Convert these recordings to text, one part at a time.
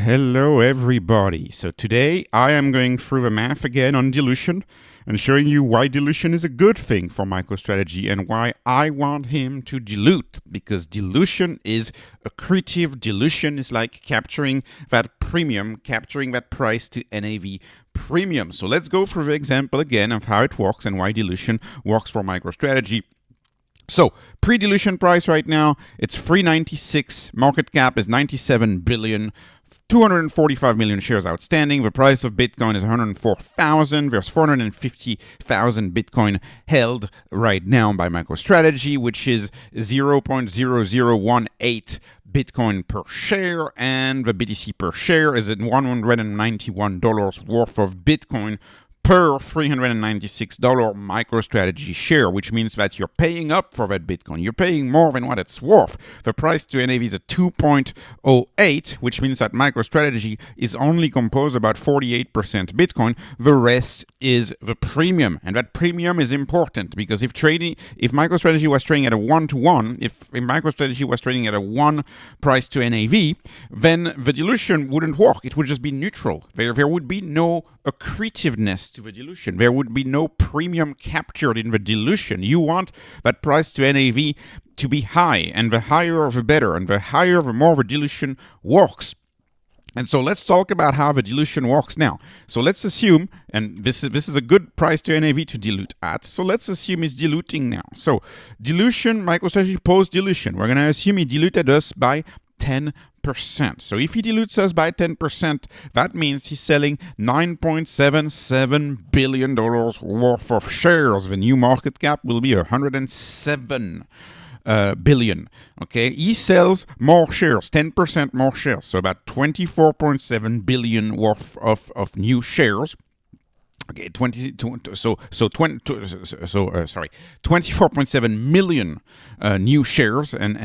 Hello everybody. So today I am going through the math again on dilution and showing you why dilution is a good thing for MicroStrategy and why I want him to dilute, because dilution is accretive. Dilution is like capturing that premium, capturing that price to NAV premium. So let's go through the example again of how it works and why dilution works for MicroStrategy. So pre-dilution price right now, it's $396. Market cap is 97 billion. 245 million shares outstanding. The price of Bitcoin is 104,000. There's 450,000 Bitcoin held right now by MicroStrategy, which is 0.0018 Bitcoin per share, and the BTC per share is at $191 worth of Bitcoin per $396 MicroStrategy share, which means that you're paying up for that Bitcoin. You're paying more than what it's worth. The price to NAV is at 2.08, which means that MicroStrategy is only composed about 48% Bitcoin. The rest is the premium, and that premium is important because if MicroStrategy was trading at a 1-to-1, if MicroStrategy was trading at a 1 price to NAV, then the dilution wouldn't work. It would just be neutral. There would be no accretiveness to the dilution. There would be no premium captured in the dilution. You want that price to NAV to be high, and the higher the better, and the higher the more the dilution works. And so let's talk about how the dilution works now. So let's assume, and this is a good price to NAV to dilute at, so let's assume it's diluting now. So dilution, MicroStrategy post-dilution, we're going to assume he diluted us by 10%. So if he dilutes us by 10%, that means he's selling $9.77 billion worth of shares. The new market cap will be 107 billion. Okay, he sells more shares, 10% more shares, so about 24.7 billion worth of new shares. Okay, 24.7 million new shares, and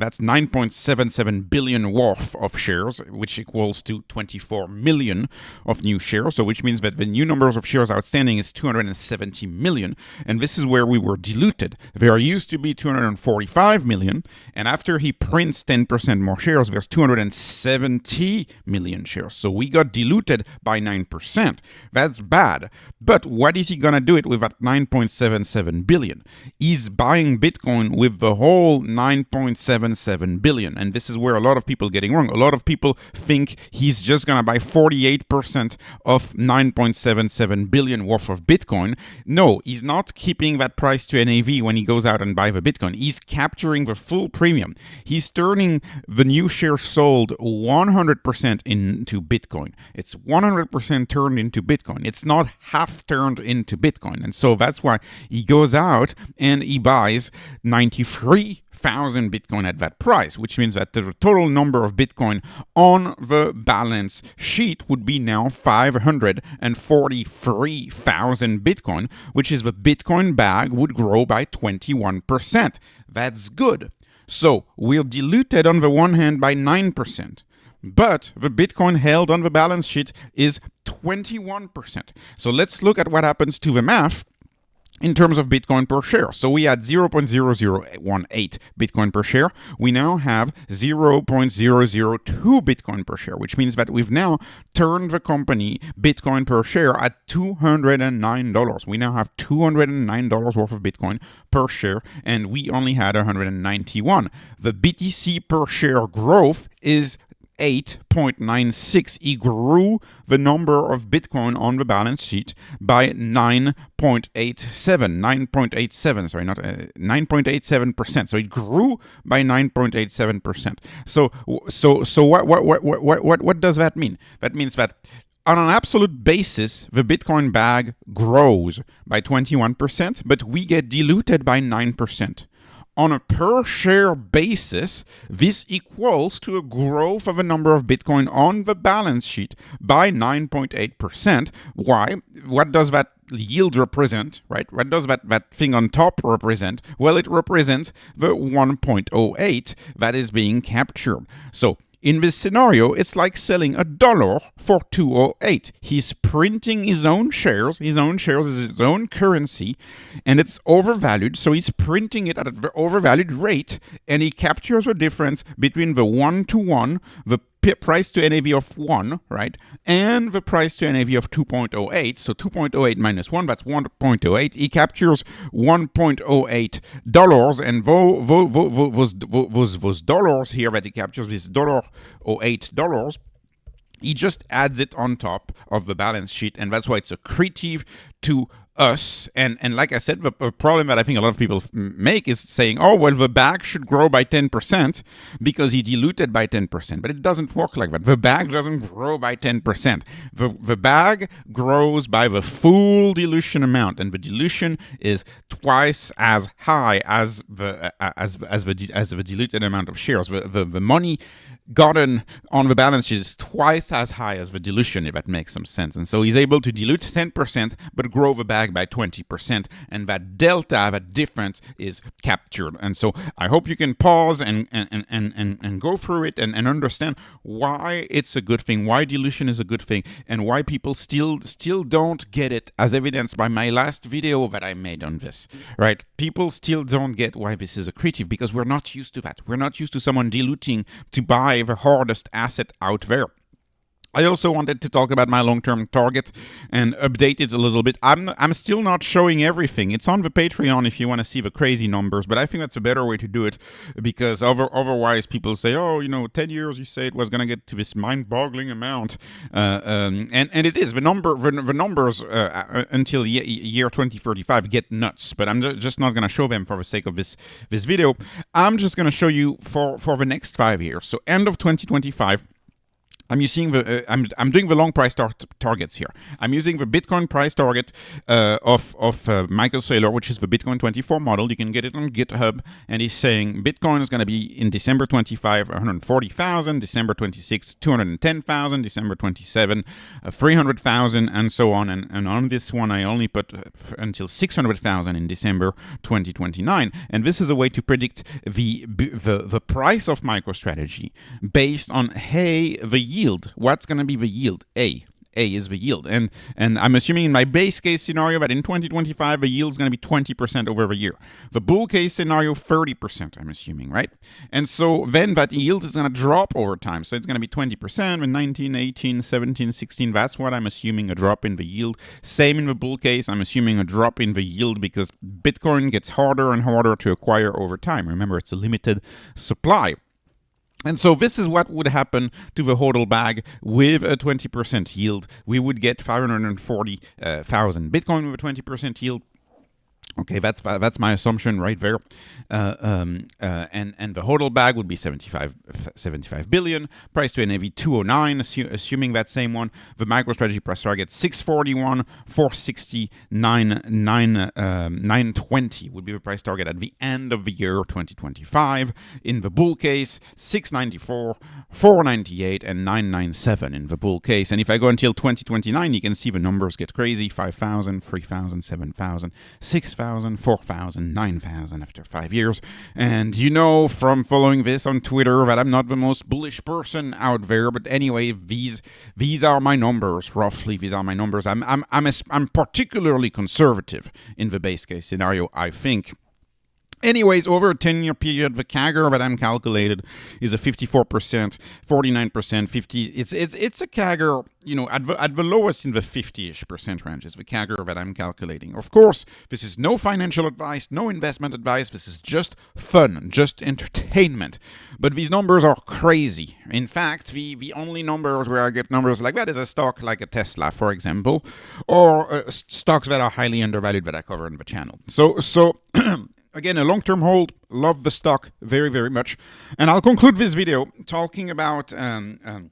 that's 9.77 billion worth of shares, which equals to 24 million of new shares. So which means that the new numbers of shares outstanding is 270 million, and this is where we were diluted. There used to be 245 million, and after he prints 10% more shares, there's 270 million shares. So we got diluted by 9%. That's bad. But what is he going to do it with that 9.77 billion? He's buying Bitcoin with the whole 9.77 billion. And this is where a lot of people are getting wrong. A lot of people think he's just going to buy 48% of 9.77 billion worth of Bitcoin. No, he's not keeping that price to NAV when he goes out and buy the Bitcoin. He's capturing the full premium. He's turning the new shares sold 100% into Bitcoin. It's 100% turned into Bitcoin. It's not half turned into Bitcoin. And so that's why he goes out and he buys 93,000 Bitcoin at that price, which means that the total number of Bitcoin on the balance sheet would be now 543,000 Bitcoin, which is the Bitcoin bag would grow by 21%. That's good. So we're diluted on the one hand by 9%. But the Bitcoin held on the balance sheet is 21%. So let's look at what happens to the math in terms of Bitcoin per share. So we had 0.0018 Bitcoin per share. We now have 0.002 Bitcoin per share, which means that we've now turned the company Bitcoin per share at $209. We now have $209 worth of Bitcoin per share, and we only had 191. The BTC per share growth is 8.96. He grew the number of Bitcoin on the balance sheet by 9.87%. So it grew by 9.87%. So what does that mean? That means that on an absolute basis, the Bitcoin bag grows by 21%, but we get diluted by 9%. On a per share basis, this equals to a growth of a number of Bitcoin on the balance sheet by 9.8%. Why? What does that yield represent, right? What does that thing on top represent? Well, it represents the 1.08 that is being captured. So in this scenario, it's like selling $1 for $2.08. He's printing his own shares. His own shares is his own currency, and it's overvalued. So he's printing it at an overvalued rate, and he captures the difference between the 1-to-1, the price to NAV of 1, right? And the price to NAV of 2.08. So 2.08 minus 1, that's 1.08. He captures $1.08. And those dollars here that he captures, this $1.08, he just adds it on top of the balance sheet, and that's why it's accretive to us. And like I said, the problem that I think a lot of people make is saying, oh, well, the bag should grow by 10% because he diluted by 10%. But it doesn't work like that. The bag doesn't grow by 10%. The bag grows by the full dilution amount, and the dilution is twice as high as the diluted amount of shares. The money gotten on the balance sheet is twice as high as the dilution, if that makes some sense. And so he's able to dilute 10% but grow the bag by 20%, and that delta, that difference, is captured. And so I hope you can pause and go through it and understand why it's a good thing, why dilution is a good thing, and why people still don't get it, as evidenced by my last video that I made on this, right? People still don't get why this is accretive because we're not used to that. We're not used to someone diluting to buy the hardest asset out there. I also wanted to talk about my long-term target and update it a little bit. I'm still not showing everything. It's on the Patreon if you want to see the crazy numbers, but I think that's a better way to do it because otherwise people say, oh, 10 years you say it was going to get to this mind-boggling amount. And it is. The numbers until year 2035 get nuts, but I'm just not going to show them for the sake of this video. I'm just going to show you for the next 5 years. So end of 2025, I'm using I'm doing the long price targets here. I'm using the Bitcoin price target of Michael Saylor, which is the Bitcoin 24 model. You can get it on GitHub, and he's saying Bitcoin is going to be in December 25 140,000, December 26 210,000, December 27 300,000, and so on. And on this one, I only put until 600,000 in December 2029. And this is a way to predict the price of MicroStrategy based on the yield. What's going to be the yield? A is the yield. And I'm assuming in my base case scenario that in 2025, the yield is going to be 20% over the year. The bull case scenario, 30%, I'm assuming, right? And so then that yield is going to drop over time. So it's going to be 20% in 19, 18, 17, 16. That's what I'm assuming, a drop in the yield. Same in the bull case. I'm assuming a drop in the yield because Bitcoin gets harder and harder to acquire over time. Remember, it's a limited supply. And so this is what would happen to the HODL bag with a 20% yield. We would get 540,000 Bitcoin with a 20% yield. Okay, that's my assumption right there. And the HODL bag would be 75 billion. Price to NAV 209, assuming that same one. The MicroStrategy price target 641, 460, 920 would be the price target at the end of the year 2025. In the bull case, 694, 498, and 997 in the bull case. And if I go until 2029, you can see the numbers get crazy: 5,000, 3,000, 7,000, 6,000. 4,000, 9,000 after 5 years. And from following this on Twitter that I'm not the most bullish person out there. But anyway, these are my numbers. Roughly, these are my numbers. I'm particularly conservative in the base case scenario, I think. Anyways, over a 10-year period, the CAGR that I'm calculated is a 54%, 49%, 50. It's a CAGR, at the lowest in the 50-ish percent range is the CAGR that I'm calculating. Of course, this is no financial advice, no investment advice. This is just fun, just entertainment. But these numbers are crazy. In fact, the only numbers where I get numbers like that is a stock like a Tesla, for example, or stocks that are highly undervalued that I cover in the channel. So. Again, a long-term hold. Love the stock very, very much. And I'll conclude this video talking about, the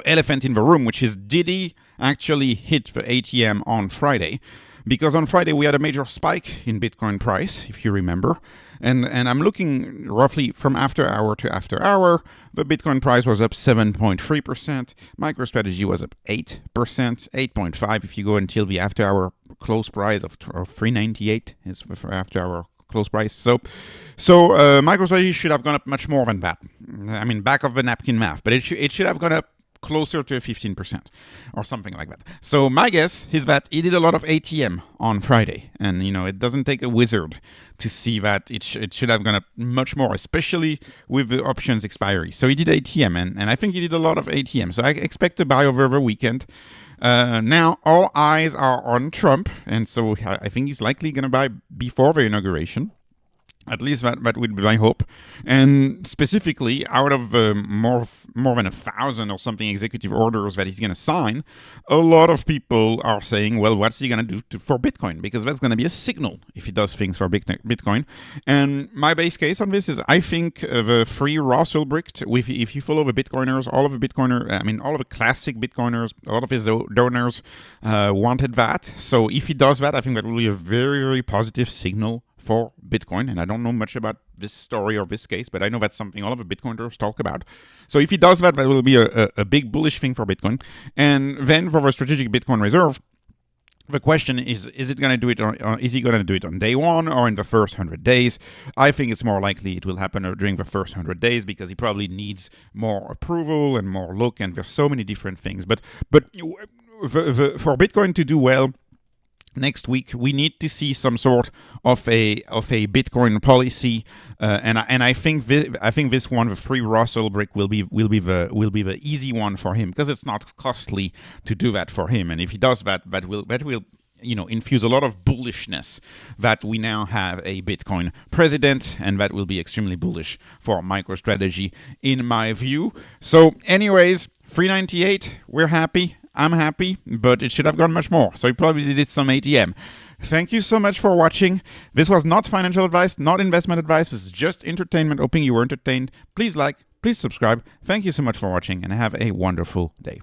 elephant in the room, which is, did he actually hit the ATM on Friday? Because on Friday we had a major spike in Bitcoin price, if you remember. And I'm looking roughly from after hour to after hour. The Bitcoin price was up 7.3%. MicroStrategy was up 8%, 8.5% if you go until the after hour close price of 398 is for after hour close price. So MicroStrategy should have gone up much more than that. I mean, back of the napkin math, but it should have gone up closer to 15% or something like that. So my guess is that he did a lot of ATM on Friday, and it doesn't take a wizard to see that it should have gone up much more, especially with the options expiry. So he did ATM, and I think he did a lot of ATM. So I expect to buy over the weekend. Now all eyes are on Trump, and so I think he's likely going to buy before the inauguration. At least that would be my hope. And specifically, out of more than 1,000 or something executive orders that he's going to sign, a lot of people are saying, well, what's he going to do for Bitcoin? Because that's going to be a signal if he does things for Bitcoin. And my base case on this is I think the free Russell brick, if you follow the Bitcoiners, all of the classic Bitcoiners, a lot of his donors wanted that. So if he does that, I think that will be a very, very positive signal for Bitcoin. And I don't know much about this story or this case, but I know that's something all of the Bitcoiners talk about. So if he does that, that will be a big bullish thing for Bitcoin. And then for the strategic Bitcoin reserve, the question is it going to do it is he going to do it on day one or in the first 100 days? I think it's more likely it will happen during the first 100 days because he probably needs more approval and more look, and there's so many different things. But for Bitcoin to do well next week, we need to see some sort of a Bitcoin policy, and I think this one, the free Russell brick, will be the easy one for him because it's not costly to do that for him. And if he does that, that will infuse a lot of bullishness that we now have a Bitcoin president, and that will be extremely bullish for MicroStrategy in my view. So, anyways, 398, we're happy. I'm happy, but it should have gone much more. So he probably did some ATM. Thank you so much for watching. This was not financial advice, not investment advice. This is just entertainment. Hoping you were entertained. Please like, please subscribe. Thank you so much for watching, and have a wonderful day.